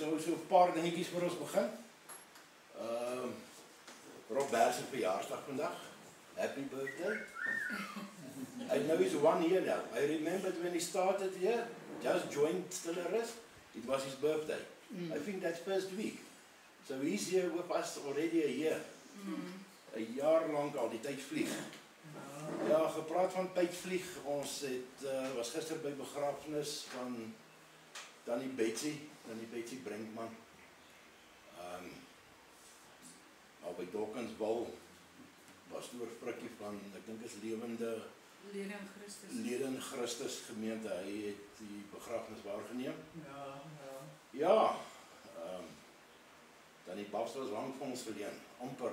so 'n paar dingetjies vir ons begin. Rob Bers se verjaarsdag vandag. Happy birthday. I know he's 1 year now. I remembered when he started here, just joined Stilleris, it was his birthday. I think that's first week. So he's here with us already a year. 'n jaar lank al, die tyd vlieg. Ja, gepraat van tyd vlieg, ons was gister by begrafenis van Tannie Betsy Brinkman. Al by Dawkinsville was toe 'n frikkie van, ek dink is lewende Leden Christus gemeente, hy het die begrafenis waargeneem. Ja, dan die Babs was lang vir ons geleen,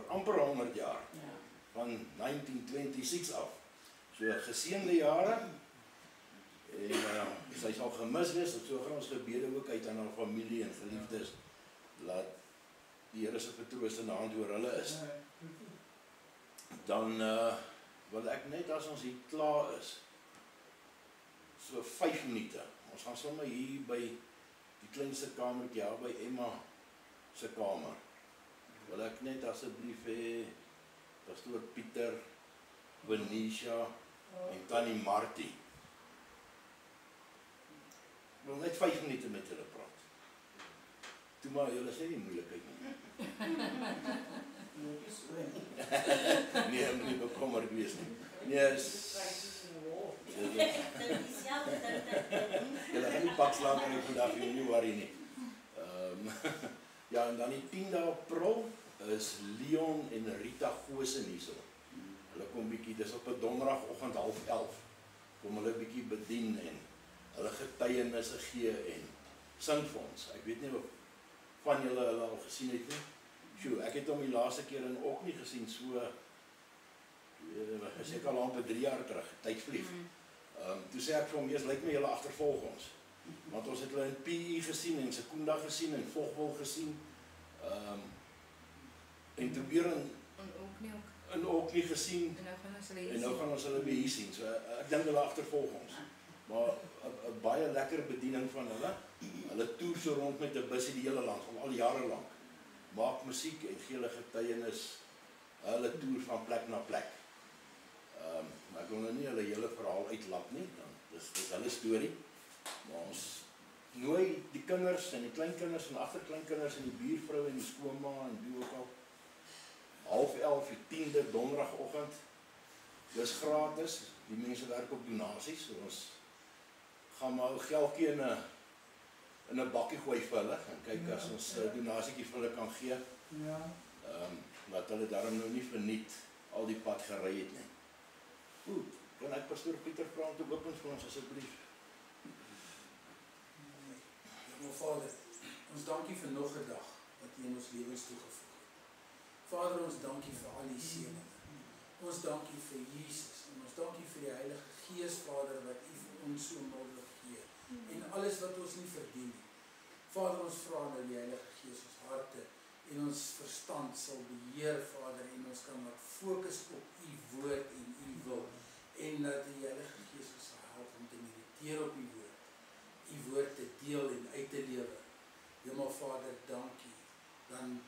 amper 100 jaar, van 1926 af. So geseënde jare, en sy sal gemis wees, en so gaan ons gebede ook uit aan haar familie en geliefdes, laat die Here se vertroostende hand oor hulle is. Dan wil ek net as ons hier klaar is, so 5 minute, ons gaan sommer hier by die kleinste kamertjie, ja, by Emma se kamer, wil ek net asseblief hê, Pastoor Pieter, Venetia en Tannie Martie, wil net 5 minute met julle praat. Toe maar, julle sê nie moeilikheid nie. Nee, moet nie bekommerd wees nie. Nee, julle gaan nie pak slaap in die vandag, julle nie worry nie. Ja, en dan die 10de April is Leon en Rita Goosen hierso. Hulle kom bietjie, dis op 'n donderdagoggend 10:30, kom hulle bietjie bedien en hulle getuienisse gee en sing vir ons. Ek weet nie of van julle hulle al gesien het nie. Sjoe, ek het hom die laaste keer in Orkney gesien, so seker al amper 3 jaar terug, tyd vlieg. Toe sê ek vir hom, lyk my julle agtervolg ons. Want ons het hulle in PE gesien en Secunda gesien en Vogwil gesien. En toe weer in Orkney gesien. En nou gaan ons hulle weer hier sien. So ek dink hulle agtervolg ons. Maar 'n baie lekker bediening van hulle. Hulle toer so rond met 'n busie die hele land, al jare lank. Maak musiek en gee hulle getuienis, hulle toer van plek na plek. Maar ek wil nou nie hulle hele verhaal uitlap nie, dis hulle storie. Maar ons nooi die kinders en die kleinkinders en agterkleinkinders en die buurvrou en die skoonma en wie ook al. 10:30, die 10de donderdagoggend. Dis gratis, die mense werk op donasies, so ons gaan maar geldjie in 'n bakkie gooi vir hulle, en kyk as ons donasietjie vir hulle kan gee. Laat hulle daarom nou nie verniet al die pad gery het nie. Goed, kan ek Pastoor Pieter vra om te open vir ons asseblief? Ja, Vader, ons dankie vir nog 'n dag wat U in ons lewens toegevoeg het. Vader, ons dankie vir al die seëninge. Ons dankie vir Jesus en ons dankie vir die Heilige Gees, Vader, wat U vir ons so nodig gee. En alles wat ons nie verdien nie. Vader, ons vra dat die Heilige Gees ons harte en ons verstand sal beheer, Vader, en ons kan wat fokus op U woord en U wil. En dat die Heilige Gees ons sal help om te mediteer op U woord te deel en uit te lewe. Hemel Vader, dankie dan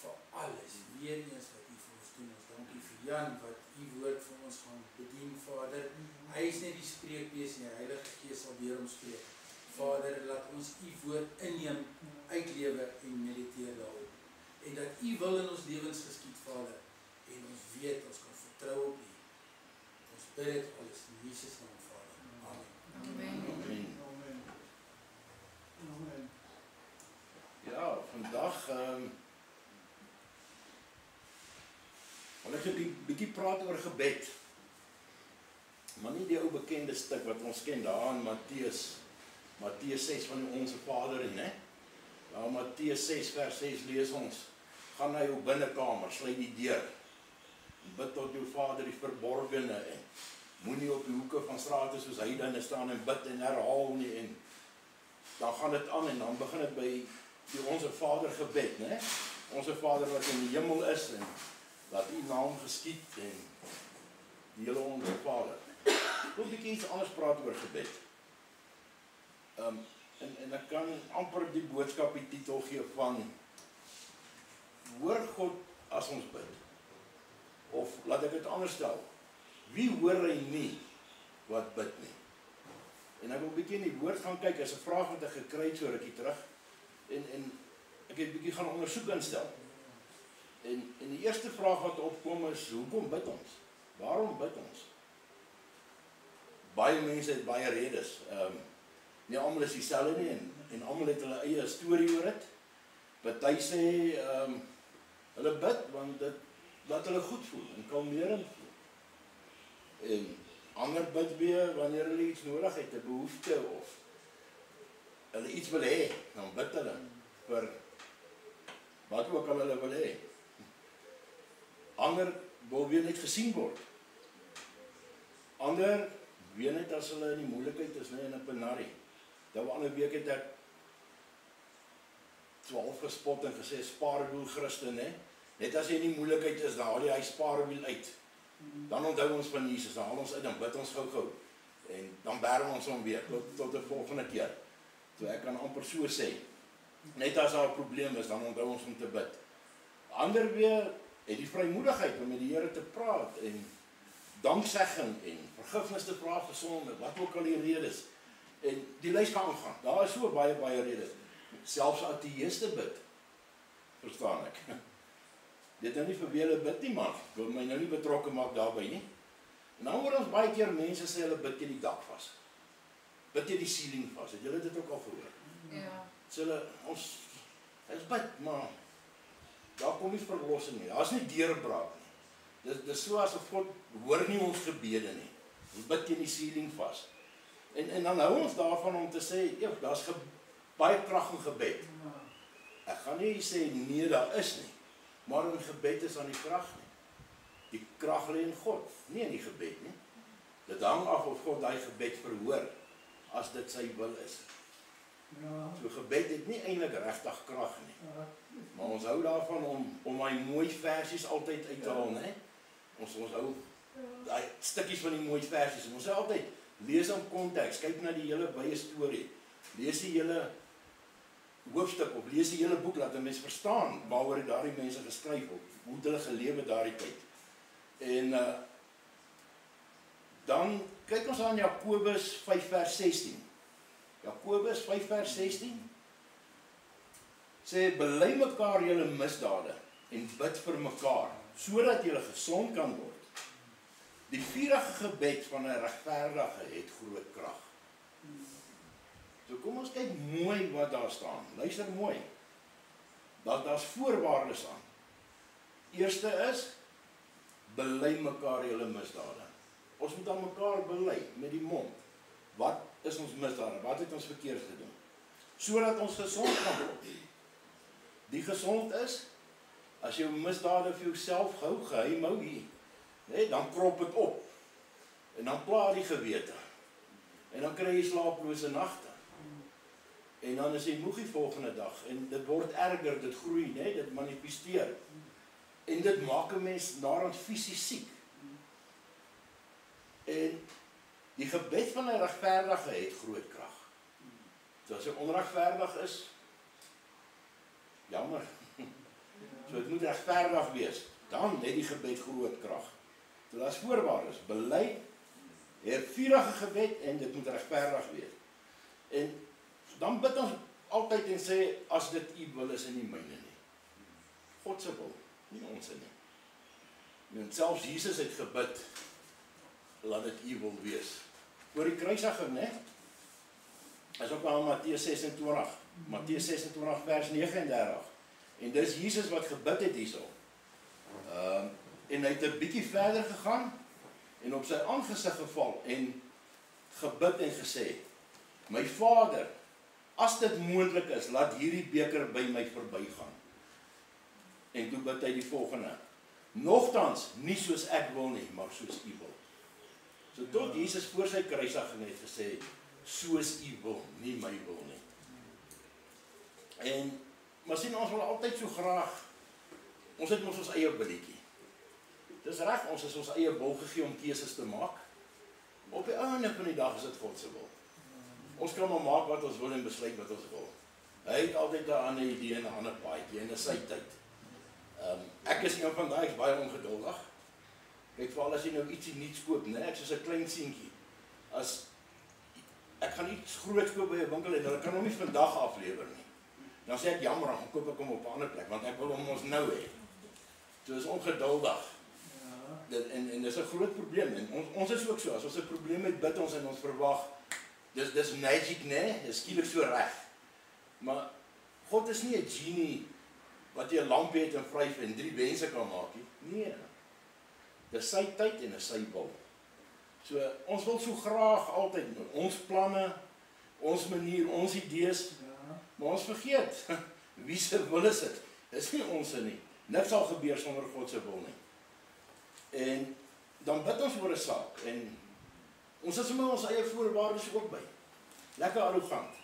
vir alles, weer eens wat U vir ons doen. Ons dankie vir Jan wat U woord vir ons gaan bedien, Vader. Hy is nie die spreekbees nie, die Heilige Gees sal deur hom spreek. Vader, laat ons U woord inneem, uitlewe en mediteer daarop. En dat U wil in ons lewens geskied, Vader. En ons weet, ons kan vertrou op U. Ons bid dit alles in Jesus naam, Vader. Amen. Amen. Ja, vandag wil ek 'n bietjie praat oor gebed. Maar nie die ou bekende stuk wat ons ken daar in Matteus 6 van die Onse Vader nie. Ja, Matteus 6 vers 6 lees ons: gaan na jou binnekamer, sluit die deur. Bid tot jou Vader die verborgene en moenie op die hoeke van strate soos heidene staan en bid en herhaal nie, en dan gaan dit aan en dan begin dit by die Onse Vader gebed, né? Onse Vader wat in die hemel is, en laat U naam geskied, en die hele Onse Vader. Ek wil 'n bietjie iets anders praat oor gebed. En ek kan amper die boodskap die titel gee van hoor God as ons bid. Of laat ek dit anders stel. Wie hoor hy nie wat bid nie? En ek wil 'n bietjie in die woord gaan kyk, is 'n vraag wat ek gekry het so rukkie terug. En ek het 'n bietjie gaan ondersoek instel. En die eerste vraag wat opkom is, hoekom bid ons? Waarom bid ons? Baie mense het baie redes. Nie almal is dieselfde nie en almal het hulle eie storie oor dit. Party sê hulle bid want dit laat hulle goed voel en kalmerend voel. En ander bid weer wanneer hulle iets nodig het, 'n behoefte of hulle iets wil hê, dan bid hulle vir wat ook al hulle wil hê. Ander wil weer net gesien word. Ander weet net as hulle in die moeilikheid is, in 'n penarie. Nou ander week het ek 12 gespot en gesê spaarwiel Christen, hè. Net as jy in die moeilikheid is, dan haal jy hy spaarwiel uit. Dan onthou ons van Jesus, dan haal ons uit, dan bid ons gou-gou. En dan berg ons hom weer tot die volgende keer. So ek kan amper so sê. Net as daar 'n probleem is, dan onthou ons om te bid. Ander weer het die vrymoedigheid om met die Here te praat en danksegging en vergifnis te vra vir sonde, wat ook al die redes. En die lys kan aangaan. Daar is so baie redes. Selfs ateïste bid. Verstaan ek. Dit nou nie vir wie hulle bid nie, maar ek wil my nou nie betrokke maak daarbey nie. En dan hoor ons baie keer mense sê hulle bid teen die dak vas. Bid teen die ceiling vas. Het julle dit ook al gehoor? Ja. Sê hulle, ons bid, maar daar kom nie verlossing nie. Daar is nie deurbraak nie. Dis so asof God hoor nie ons gebede nie. Ons bid teen die ceiling vas. En dan hou ons daarvan om te sê, ja, daar's baie krag in gebed. Ek gaan nie sê nee, daar is nie. Maar in gebed is aan die krag nie. Die krag lê in God, nie in die gebed nie. Dit hang af of God daai gebed verhoor, as dit sy wil is. So gebed het nie eintlik regtig krag nie. Maar ons hou daarvan om my mooi versies altyd uit te haal, né? Ons hou daai stukkies van die mooi versies. Ons sê altyd, lees in konteks, kyk na die hele baie storie. Lees die hele hoofstuk of lees die hele boek, laat 'n mens verstaan waaroor daardie mense geskryf het, hoe het hulle gelewe daardie tyd. En dan kyk ons aan Jakobus 5 vers 16. Jakobus 5 vers 16 sê, bely mekaar julle misdade en bid vir mekaar, sodat julle gesond kan word. Die vurige gebed van 'n regverdige het groot krag. So kom ons kyk mooi wat daar staan. Luister mooi. Daar's voorwaardes aan. Eerste is, bely mekaar julle misdade. Ons moet aan mekaar bely met die mond. Wat is ons misdade? Wat het ons verkeerd gedoen? Sodat ons gesond kan word. Die gesond is, as jy misdade vir jouself geheim hou hier, nee, dan krop dit op. En dan pla die gewete. En dan kry jy slaaplose nagte. En dan is jy moeg die volgende dag. En dit word erger, dit groei, nee, dit manifesteer. En dit maak 'n mens naderhand fisies siek. En die gebed van 'n regverdige het groot krag. So as hy onregverdig is, jammer. So dit moet regverdig wees. Dan het die gebed groot krag. So daar's voorwaardes. Bely, vurige gebed en dit moet regverdig wees. En dan bid ons altyd en sê, as dit u wil is en nie myne nie. God se wil, nie ons nie. En selfs Jesus het gebid, laat dit u wil wees. Oor die kruisiging, né? Is ook aan Matteus 26. Matteus 26 vers 39. En dis Jesus wat gebid het hierso. En hy het 'n bietjie verder gegaan en op sy aangesig geval en gebid en gesê, my Vader, as dit moontlik is, laat hierdie beker by my verbygaan. En toe bid hy die volgende, nogtans, nie soos ek wil nie, maar soos u wil. So tot Jesus voor sy kruisiging het gesê, soos u wil, nie my wil nie. En, maar sien, ons wil altyd so graag, ons het ons eie billetjie. Dis reg, ons is ons eie wil gegee om keuses te maak. Op die einde van die dag is dit God se wil. Ons kan maar maak wat ons wil en besluit wat ons wil. Hy het altyd 'n ander idee en 'n ander paadjie en 'n sy tyd. Ek is een van daai, ek's baie ongeduldig. Kyk, veral as jy nou ietsie nuuts koop, né? Ek soos 'n klein seentjie. As ek gaan iets groot koop by 'n winkel en hulle kan hom nie vandag aflewer nie. Dan sê ek jammer, dan koop ek hom op 'n ander plek want ek wil hom ons nou hê. So is ongeduldig. En dis 'n groot probleem en ons is ook so. As ons 'n probleem het, bid ons en ons verwag dis magic, né? Dis skielik so reg. Maar God is nie 'n genie wat jy 'n lamp het en vryf en 3 wense kan maak nie. Nee. Dis sy tyd en dis sy wil. So ons wil so graag altyd ons planne, ons manier, ons idees, maar ons vergeet wie se wil is dit? Dis nie ons nie. Niks sal gebeur sonder God se wil nie. En dan bid ons oor 'n saak en ons is sommer ons eie voorwaardes ook by. Lekker arrogant.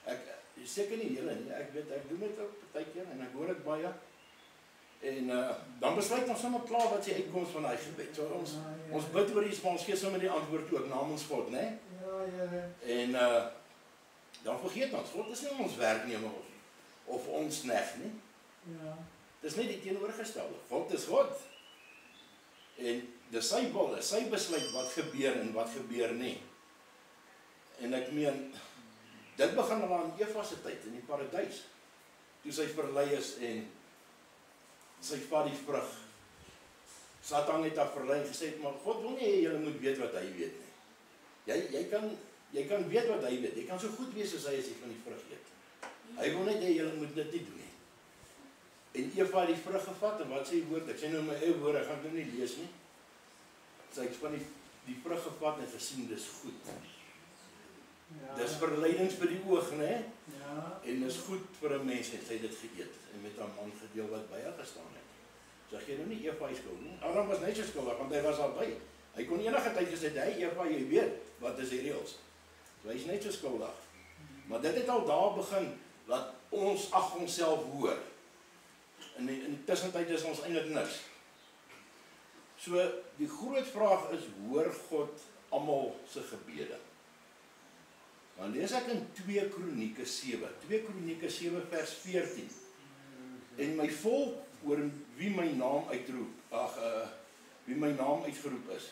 Ek seker nie julle nie. Ek weet ek doen dit ook partykeer en ek hoor dit baie. En dan besluit ons sommer klaar wat die uitkoms van daai gebed. So ons bid oor iets, maar ons gee sommer die antwoord ook namens God, né? Ja. En dan vergeet ons, God is nie ons werknemer of ons knegt nie. Ja. Dis net die teenoorgestelde. God is God. En dis sy wil, sy besluit wat gebeur en wat gebeur nie. En ek meen, dit begin al aan Eva se tyd in die paradys. Toe sy verlei is en sy vat die vrug. Satan het haar verlei en gesê, maar God wil nie hê julle moet weet wat hy weet nie. Jy kan weet wat hy weet. Jy kan so goed wees as hy as jy van die vrug eet. Hy wil net hê julle moet dit nie doen nie. En Eva het die vrug gevat en wat sê die woord? Ek sê nou my eie woorde, ek gaan dit nie lees nie. Sy het van die vrug gevat en gesien dis goed. Ja. Dis verleidings vir die oog, né? Ja. En dis goed vir 'n mens en sy het dit geëet en met haar man gedeel wat by haar gestaan het. So gee nou nie Eva skuld nie. Adam was net so skuldig want hy was al by. Hy kon enige tyd gesê, "Hey Eva, jy weet wat is die reëls." So hy's net so skuldig. Maar dit het al daar begin dat ons ag onsself hoor. In die tussentyd is ons eintlik niks. So die groot vraag is, hoor God almal se gebede? Dan lees ek in 2 Kronieke 7. 2 Kronieke 7 vers 14. En my volk oor wie my naam uitroep, wie my naam uitgeroep is.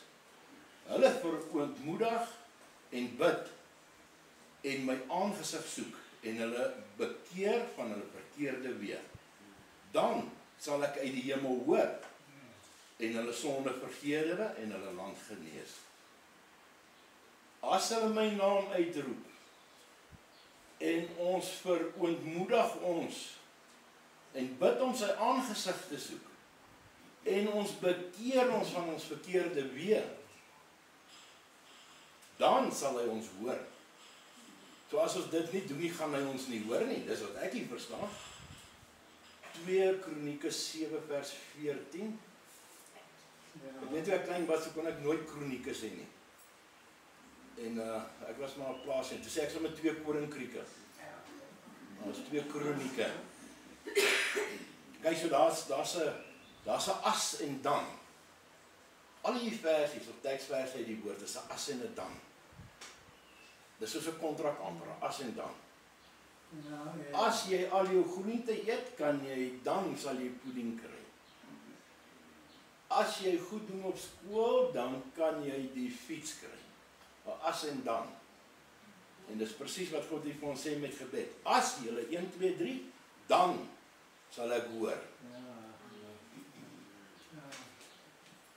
Hulle verootmoedig en bid en my aangesig soek en hulle bekeer van hulle verkeerde weë. Dan sal ek uit die hemel hoor en hulle sonde vergewe en hulle land genees. As hulle my naam uitroep en ons verootmoedig ons en bid om sy aangesig te soek en ons bekeer ons van ons verkeerde weë, dan sal hy ons hoor. So as ons dit nie doen nie, gaan hy ons nie hoor nie. Dis wat ek hier verstaan. 2 Kronieke 7 vers 14. Ja. Ek weet hoe ek klein was, so kon ek nooit Kronieke sê nie. En ek was maar op plaas en toe sê ek sommer 2 Koninkryke. Ons 2 Kronieke. Kyk, so daar's 'n as en dan. Al die versies of teksverse uit die woord is 'n as en 'n dan. Dis soos 'n kontrak amper, as en dan. Ja. As jy al jou groente eet, dan sal jy pudding kry. As jy goed doen op skool, dan kan jy die fiets kry. As en dan. En dis presies wat God hier vir ons sê met gebed. As jy 1, 2, 3, dan sal ek hoor.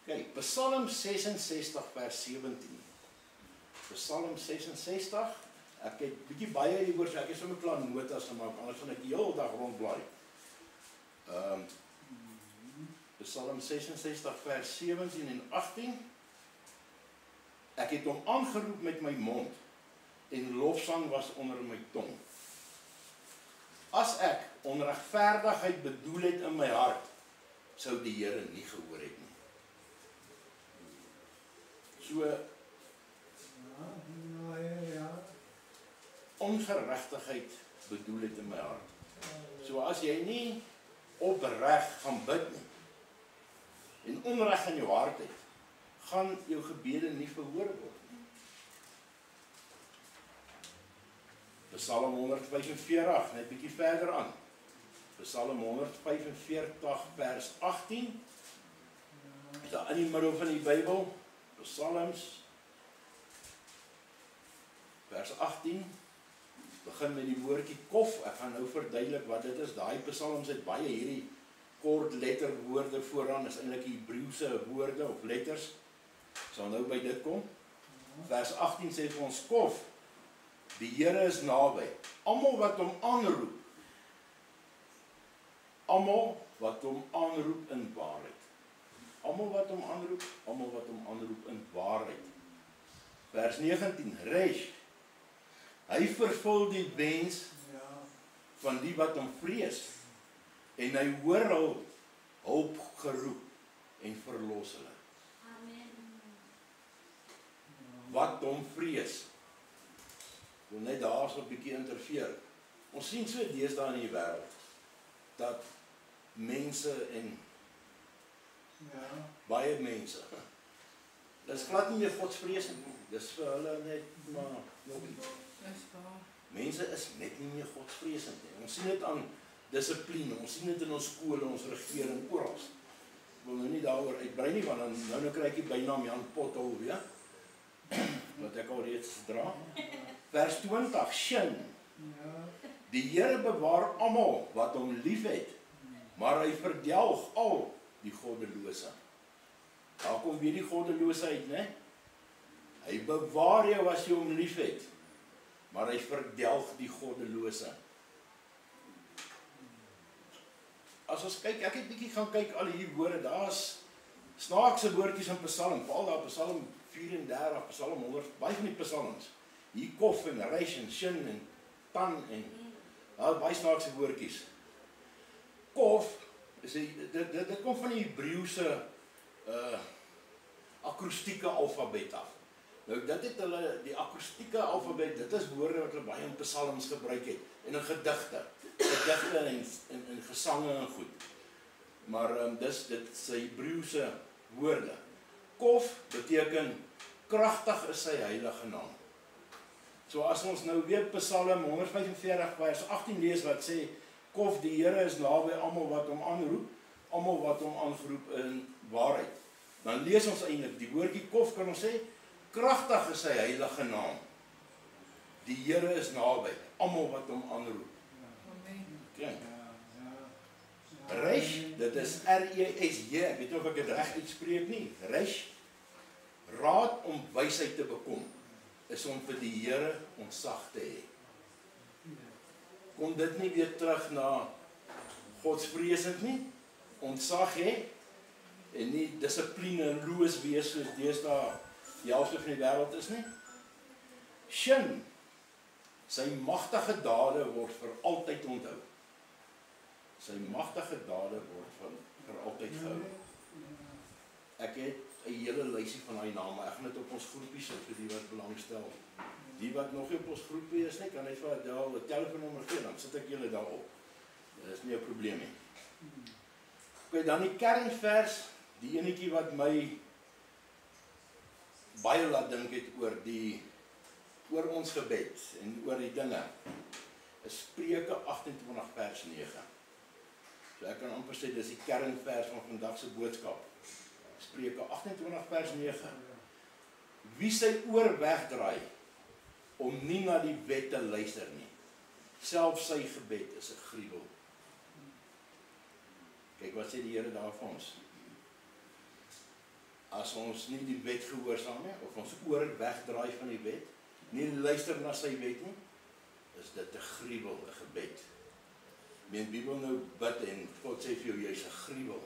Kyk, Psalm 66 vers 17. Psalm 66, ek het bietjie baie hieroor, so ek het sommer klaar notas gemaak, anders gaan ek die hele dag rondblaai. Psalm 66 vers 17 en 18. Ek het hom aangeroep met my mond en lofsang was onder my tong. As ek onregverdigheid bedoel het in my hart, sou die Here nie gehoor het nie. So ongeregtigheid bedoel het in my hart. So as jy nie opreg gaan bid nie en onreg in jou hart het, gaan jou gebede nie verhoor word nie. Psalm 145, net bietjie verder aan. Psalm 145 vers 18. Is daar in die middel van die Bybel, Psalms, vers 18, begin met die woordjie kof. Ek gaan nou verduidelik wat dit is. Daai psalms het baie hierdie kort letterwoorde vooraan, is eintlik Hebreëse woorde of letters. Sal nou by dit kom. Vers 18 sê vir ons kof, die Here is naby. Almal wat hom aanroep. Almal wat hom aanroep in waarheid. Almal wat hom aanroep, almal wat hom aanroep in waarheid. Vers 19, resh. Hy vervul die wens van die wat hom vrees. En hy hoor hul hulp geroep en verlos hulle. Wat hom vrees. Ek wil net daar so 'n bietjie interfereer. Ons sien so deesdae in die wêreld dat mense en baie mense, dis glad nie meer godsvreesend nie. Dis vir hulle net maar nog iets. Mense is net nie meer godsvreesend nie. Ons sien dit aan dissipline, ons sien dit in ons skole, ons regering, oral. Ek wil nou nie daaroor uitbrei nie, want dan nou kry ek die bynaam Jan Pothol weer, wat ek al reeds dra. Vers 20, Shin. Die Here bewaar almal wat hom liefhet, maar hy verdelg al die goddelose. Daar kom weer die goddelose uit, né? Hy bewaar jou as jy hom liefhet, maar hy verdelg die goddelose. As ons kyk, ek het bietjie gaan kyk al hierdie woorde, daar's snaakse woordjies in Psalm, veral daar Psalm 34, Psalm 100, baie van die psalms. Hier kof en resh en shin en tan en daar baie snaakse woordjies. Kof, dit kom van die Hebreëse akrostieke alfabet af. Nou dit het hulle, die akrostieke alfabet, dit is woorde wat hulle baie in psalms gebruik het, en in gedigte en gesange en goed. Maar dit is Hebreëse woorde. Kof beteken, kragtig is sy heilige naam. So as ons nou weer Psalm 145 vers 18 lees wat sê, kof, die Here is naby almal wat hom aanroep, almal wat hom aangeroep in waarheid. Dan lees ons eintlik die woordjie kof, kan ons sê, kragtig is sy heilige naam. Die Here is naby almal wat hom aanroep. Amen. Resh, dit is R-E-S-J, ek weet nie of ek dit reg uitspreek nie. Resh, raad om wysheid te bekom, is om vir die Here ontzag te hê. Kom dit nie weer terug na godsvreesend nie, ontzag hê, en nie dissipline en loos wees soos deesdae die helfte van die wêreld is nie. Shin, sy magtige dade word vir altyd onthou. Sy magtige dade word vir altyd gehou. Ek het 'n hele lysie van daai name. Ek gaan dit op ons groepie sit vir die wat belangstel. Die wat nog nie op ons groepie is nie, kan net vir daar 'n telefoonnommer gee, dan sit ek julle daarop. Dit is nie 'n probleem nie. OK, dan die kernvers, die enetjie wat my baie laat dink het oor ons gebed en oor die dinge, is Spreuke 28 vers 9. So ek kan amper sê, dis die kernvers van vandag se boodskap. Spreuke 28 vers 9. Wie sy oor wegdraai om nie na die wet te luister nie, self sy gebed is 'n gruwel. Kyk wat sê die Here daar vir ons. As ons nie die wet gehoorsaam nie, of ons oor wegdraai van die wet, nie luister na sy wet nie, is dit 'n gruwel, 'n gebed. Meen Bybel nou bid en God sê vir jou, jy's 'n gruwel.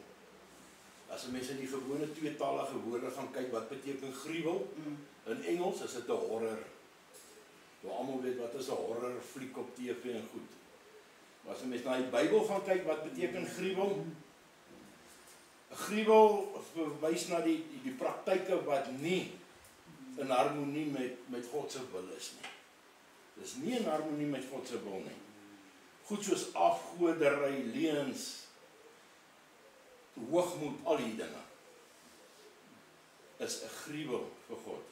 As mense die gewone tweetalige woorde gaan kyk, wat beteken gruwel? In Engels is dit 'n horror. Nou almal weet wat is 'n horror fliek op TV en goed. Maar as mense na die Bybel gaan kyk, wat beteken gruwel? 'n Gruwel verwys na die praktyke wat nie in harmonie met God se wil is nie. Dis nie in harmonie met God se wil nie. Goed soos afgoderry, leuns, hoogmoed, al die dinge is 'n gruwel vir God.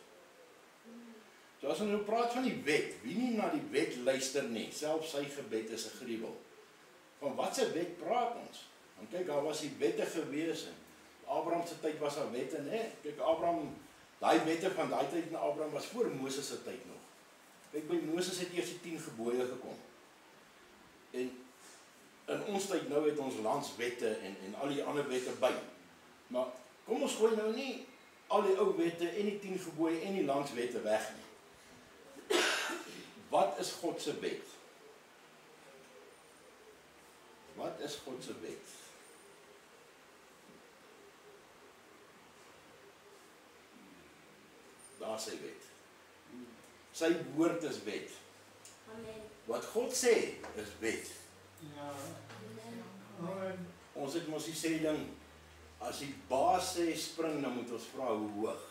So as ons nou praat van die wet, wie nie na die wet luister nie, selfs sy gebed is 'n gruwel. Van watse wet praat ons? Want kyk, daar was die wette gewees, en Abraham se tyd was daar wette, né? Kyk, Abraham, daai wette van daai tyd na Abraham was voor Moses se tyd nog. Kyk, by Moses het eers die 10 gebooie gekom. En in ons tyd nou het ons landswette en al die ander wette by. Maar kom ons gooi nou nie al die ou wette en die 10 gebooie en die landswette weg nie. Wat is God se wet? Wat is God se wet? Daar sy wet. Sy woord is wet. Amen. Wat God sê is wet. Ja. Amen. Ons het mos die sê ding, as die baas sê spring, dan moet ons vra hoe hoog.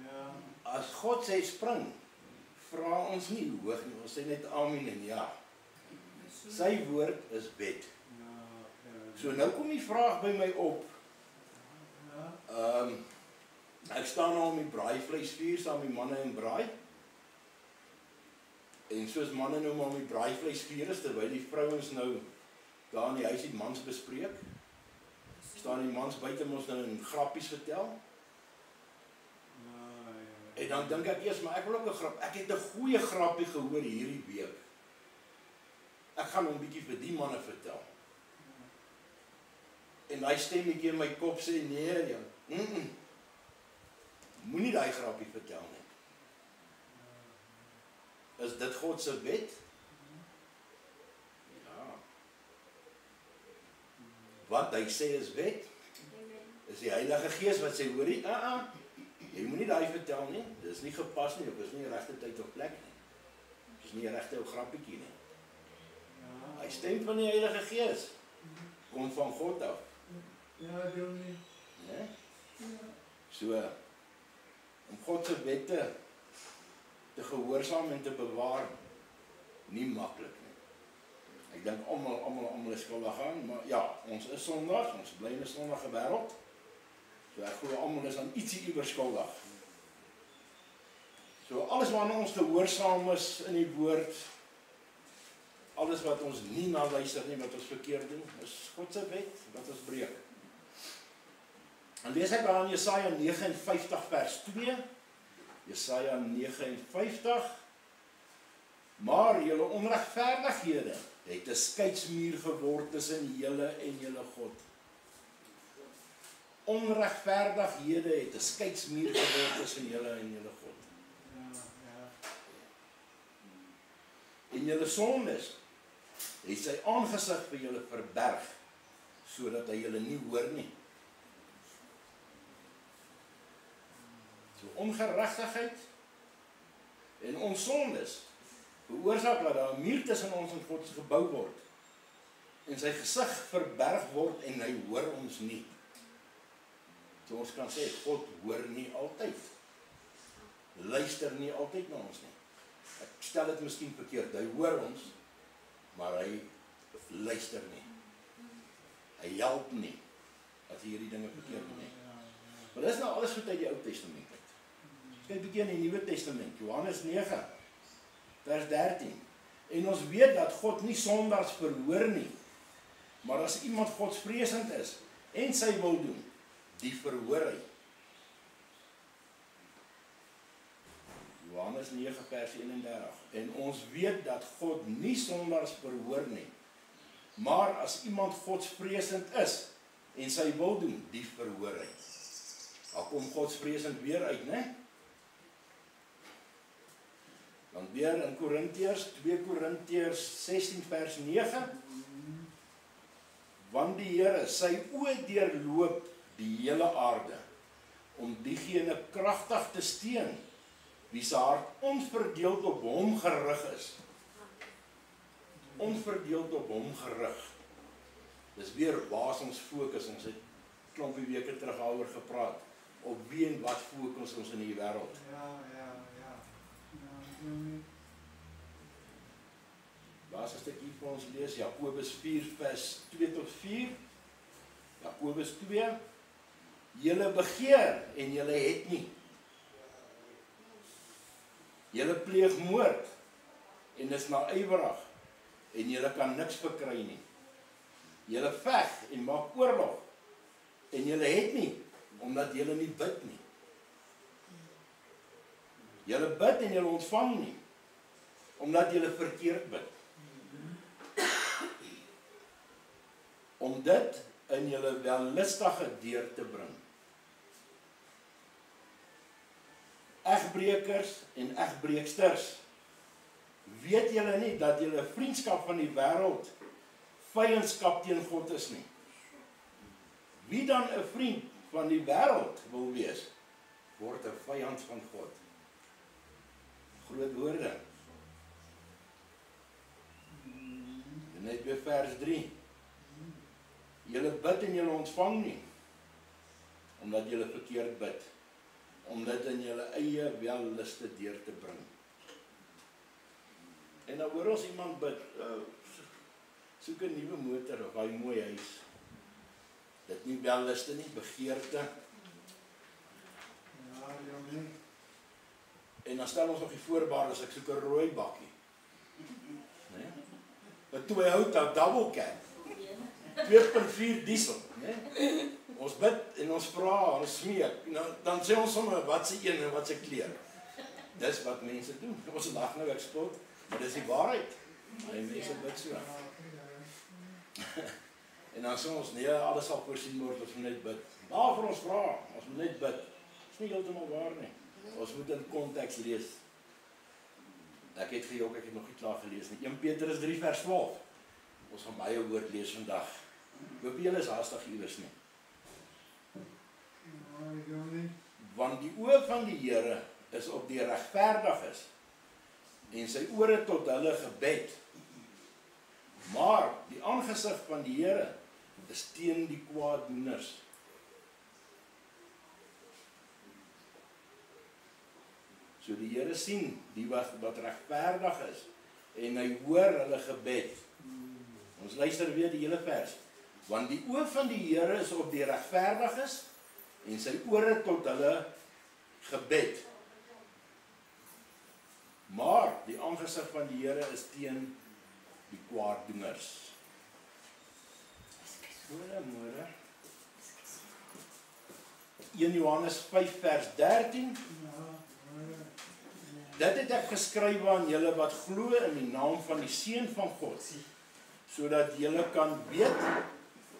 Ja. As God sê spring, vra ons nie hoe hoog nie, ons sê net amen en ja. Sy woord is wet. So nou kom die vraag by my op. Ek staan nou om die braaivleisvuur saam met die manne en braai. En soos manne nou maar om die braaivleisvuur is, terwyl die vrouens nou daar in die huis die mans bespreek, staan die mans buite ons nou in grappies vertel. En dan dink ek eers, maar ek wil ook 'n grap. Ek het 'n goeie grappie gehoor hierdie week. Ek gaan hom 'n bietjie vir die manne vertel. En daai stemmetjie in my kop sê nee, ja. Moenie daai grappie vertel nie. Is dit God se wet? Ja. Wat hy sê is wet? Is die Heilige Gees wat sê hoorie, jy moenie daai vertel nie. Dis nie gepas nie, dit is nie die regte tyd of plek nie. Dit is nie 'n regte ou grappietjie nie. Hy stem van die Heilige Gees. Kom van God af. Ja, dominee. Nee? So, om God se wette te gehoorsaam en te bewaar, nie maklik nie. Ek dink almal is skuldig aan, maar ja, ons is sondaars, ons bly in 'n sondige wêreld. So ek glo almal is aan ietsie iewers skuldig. So alles waarna ons gehoorsaam is in die woord, alles wat ons nie na luister nie, wat ons verkeerd doen, is God se wet wat ons breek. En lees ek daar in Jesaja 59 vers 2. Jesaja 59. Maar julle onregverdighede het 'n skeidsmuur geword tussen julle en julle God. Onregverdighede het 'n skeidsmuur geword tussen julle en julle God. En julle sondes het sy aangesig vir julle verberg, sodat hy julle nie hoor nie. So ongeregtigheid en ons sondes veroorsaak dat daar 'n muur tussen ons en God se gebou word. En sy gesig verberg word en hy hoor ons nie. So ons kan sê, God hoor nie altyd. Luister nie altyd na ons nie. Ek stel dit miskien verkeerd, hy hoor ons, maar hy luister nie. Hy help nie, as hy hierdie dinge verkeerd doen nie. Maar dis nou alles goed uit die Ou Testament uit. Kyk bietjie in die Nuwe Testament, Johannes 9, vers 13. En ons weet dat God nie sondaars verhoor nie, maar as iemand godsvreesend is, en sy wil doen, die verhoor hy. Johannes 9 vers 31. En ons weet dat God nie sondaars verhoor nie, maar as iemand godsvreesend is, en sy wil doen, die verhoor hy. Daar kom godsvreesend weer uit, né? Dan weer in Korintiërs, 2 Korintiërs 16 vers 9. Want die Here sy oë deurloop die hele aarde, om diegene kragtig te steun, wie se hart onverdeeld op hom gerig is. Onverdeeld op hom gerig. Dis weer waar ons fokus, ons het klompie weke terug daaroor gepraat, op wie en wat fokus ons in die wêreld. Daar is 'n stukkie vir ons lees, Jakobus 4 vers 2 tot 4. Jakobus 2. Julle begeer en julle het nie. Julle pleeg moord en is naïwerig en julle kan niks verkry nie. Julle veg en maak oorlog en julle het nie, omdat julle nie bid nie. Julle bid en julle ontvang nie, omdat julle verkeerd bid. Om dit in julle wellustige deur te bring. Egbrekers en egbreeksters, weet julle nie dat julle vriendskap van die wêreld vyandskap teen God is nie? Wie dan 'n vriend van die wêreld wil wees, word 'n vyand van God. Groot woorde. Net weer vers 3. Julle bid en julle ontvang nie, omdat julle verkeerd bid, om dit in julle eie welluste deur te bring. En dan hoor ons iemand bid, soek 'n nuwe motor of 'n mooi huis. Dit nie welluste nie, begeerte. En dan stel ons nog die voorwaardes, ek soek 'n rooi bakkie. Nee? 'n 2 hout double cab. 2.4 diesel, nee? Ons bid en ons vra, ons smeek, dan sê ons sommer wat se een en wat se kleur. Dis wat mense doen. Ons lag nou, ek spot, maar dis die waarheid. Maar die mense bid so. En dan sê ons, nee, alles sal voorsien word as ons net bid. Waarvoor ons vra, as ons net bid, is nie heeltemal waar nie. Ons moet in konteks lees. Ek het vir jou ook, ek het nog nie klaar gelees nie. 1 Petrus 3 vers 12. Ons gaan baie woord lees vandag. Ek hoop julle is haastig iewers nie. Want die oë van die Here is op die regverdiges en sy ore tot hulle gebed. Maar die aangesig van die Here is teen die kwaaddoeners. So die Here sien die wat regverdig is en hy hoor hulle gebed. Ons luister weer die hele vers. Want die oë van die Here is op die regverdiges en sy ore tot hulle gebed. Maar die aangesig van die Here is teen die kwaaddoeners. Goeiemôre. 1 Johannes 5 vers 13. Dit het ek geskryf aan julle wat glo in die naam van die Seun van God, sodat julle kan weet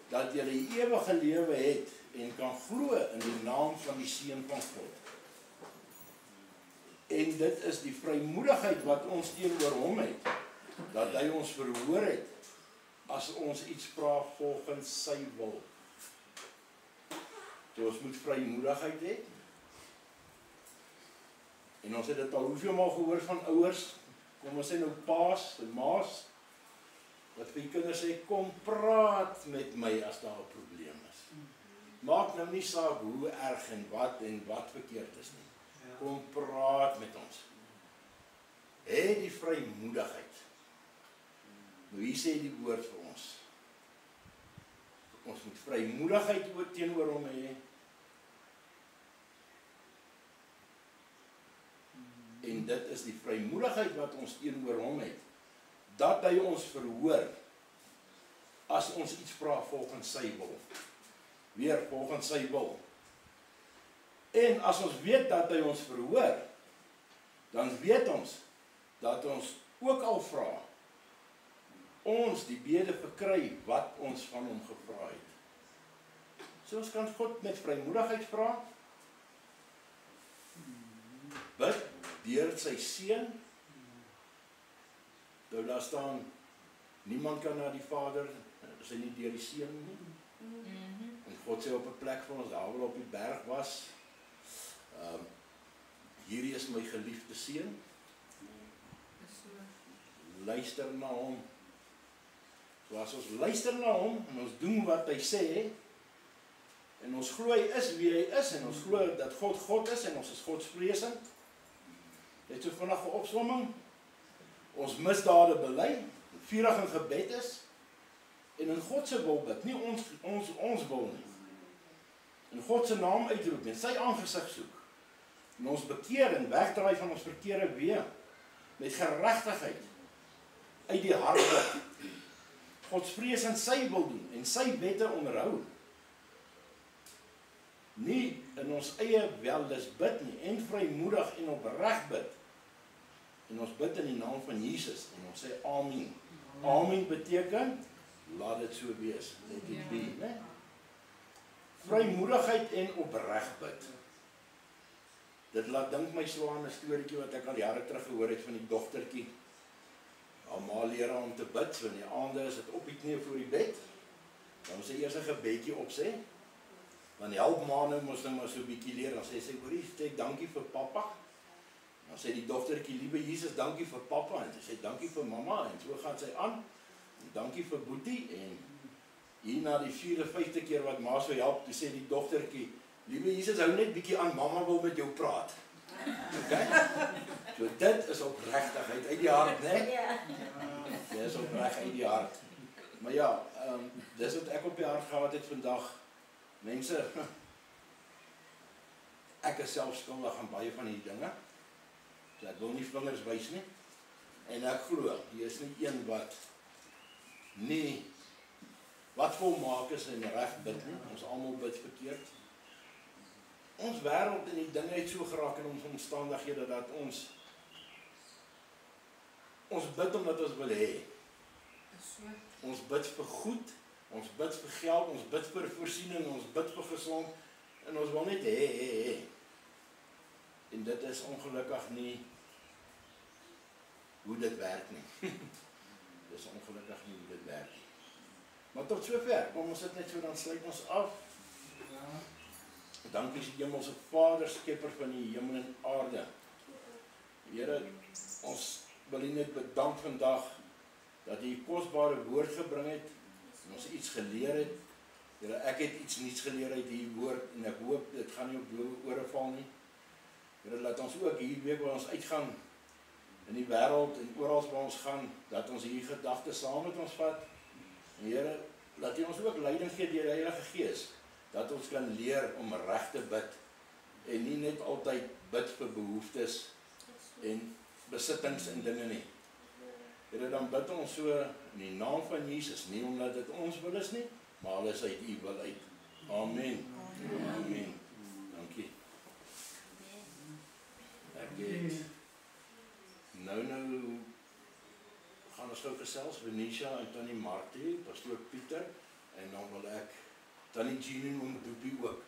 dat julle die ewige lewe het en kan glo in die naam van die Seun van God. En dit is die vrymoedigheid wat ons teenoor hom het, dat hy ons verhoor het as ons iets vra volgens sy wil. So ons moet vrymoedigheid hê. En ons het dit al hoeveel maal gehoor van ouers, kom ons sê nou paas en maas, wat vir die kinders sê, kom praat met my as daar 'n probleem is. Maak nou nie saak hoe erg en wat verkeerd is nie. Kom praat met ons. Hê die vrymoedigheid. Nou hier sê die woord vir ons. Ons moet vrymoedigheid teenoor hom hê. En dit is die vrymoedigheid wat ons teenoor hom het, dat hy ons verhoor as ons iets vra volgens sy wil. Weer volgens sy wil. En as ons weet dat hy ons verhoor, dan weet ons dat ons ook al vra, ons die bede verkry wat ons van hom gevra het. So ons kan God met vrymoedigheid vra, bid deur sy Seun. Nou daar staan, niemand kan na die Vader, as hy nie deur die Seun nie. En God sê op 'n plek vir ons, daar waar op die berg was, hierdie is my geliefde Seun. Luister na hom. So as ons luister na hom, en ons doen wat hy sê, en ons glo hy is wie hy is, en ons glo dat God God is, en ons is godsvreesend. Net so vinnig 'n opsomming. Ons misdade bely, vurig in gebed is, en in God se wil bid, nie ons wil nie. In God se naam uitroep en sy aangesig soek. En ons bekeer en wegdraai van ons verkeerde weë met geregtigheid uit die hart uit. Gods vrees in sy wil doen en sy wette onderhou. Nie in ons eie wellus bid nie, en vrymoedig en opreg bid. En ons bid in die naam van Jesus en ons sê amen. Amen beteken, laat dit so wees, let it be, né? Vrymoedigheid en opreg bid. Dit laat dink my so aan 'n storieetjie wat ek al jare terug gehoor het van die dogtertjie. Haar ma leer haar om te bid, so in die aande is dit op die knie voor die bed. Dan moet sy eers 'n gebedjie opsê. Dan help ma nou mos nou maar so 'n bietjie leer. Dan sê sy, "Hoorie, sê dankie vir pappa." Dan sê die dogtertjie, "Liewe Jesus, dankie vir pappa." En sy sê, "Dankie vir mamma." En so gaan sy aan. En dankie vir boetie. En hier na die 4de, 5de keer wat ma so help, toe sê die dogtertjie, "Liewe Jesus, hou net bietjie aan, mamma wil met jou praat." Okay? So dit is opregtigheid uit die hart, né? Ja. Dit is opreg uit die hart. Maar ja, dis wat ek op die hart gehad het vandag. Mense, ek is self skuldig aan baie van die dinge. So ek wil nie vingers wys nie. En ek glo, hier is nie een wat volmaak is en reg bid nie. Ons almal bid verkeerd. Ons wêreld en die dinge het so geraak in ons omstandighede dat ons bid omdat ons wil hê. Ons bid vir goed, ons bid vir geld, ons bid vir voorsiening, ons bid vir gesond en ons wil net hê. En dit is ongelukkig nie hoe dit werk nie. Dis ongelukkig nie hoe dit werk nie. Maar tot sover, kom ons sit net so, dan sluit ons af. Dankie is die Hemelse Vader, skepper van die hemel en aarde. Here, ons wil U net bedank vandag dat U kosbare woord gebring het en ons iets geleer het. Here, ek het iets nuuts geleer uit die woord en ek hoop dit gaan nie op dowe ore val nie. Here, laat ons ook hier week waar ons uitgaan in die wêreld en oral waar ons gaan, dat ons hierdie gedagtes saam met ons vat. En Here, laat U ons ook leiding gee deur die Heilige Gees, dat ons kan leer om reg te bid en nie net altyd bid vir behoeftes en besittings en dinge nie. Here, dan bid ons so in die naam van Jesus, nie omdat dit ons wil is nie, maar alles uit U wil uit. Amen. Amen. Dankie. Ek het nou gaan ons gou gesels, Venetia en Tannie Martie, pastoor Pieter, en dan wil ek Tannie Jean en oom Doopie ook.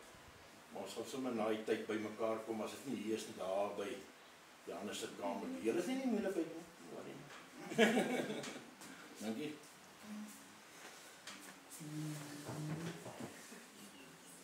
Maar ons gaan sommer na die tyd by mekaar kom, as dit nie hier is nie, daar by die ander sitkamer. Julle is nie moeilikheid nie. Dankie.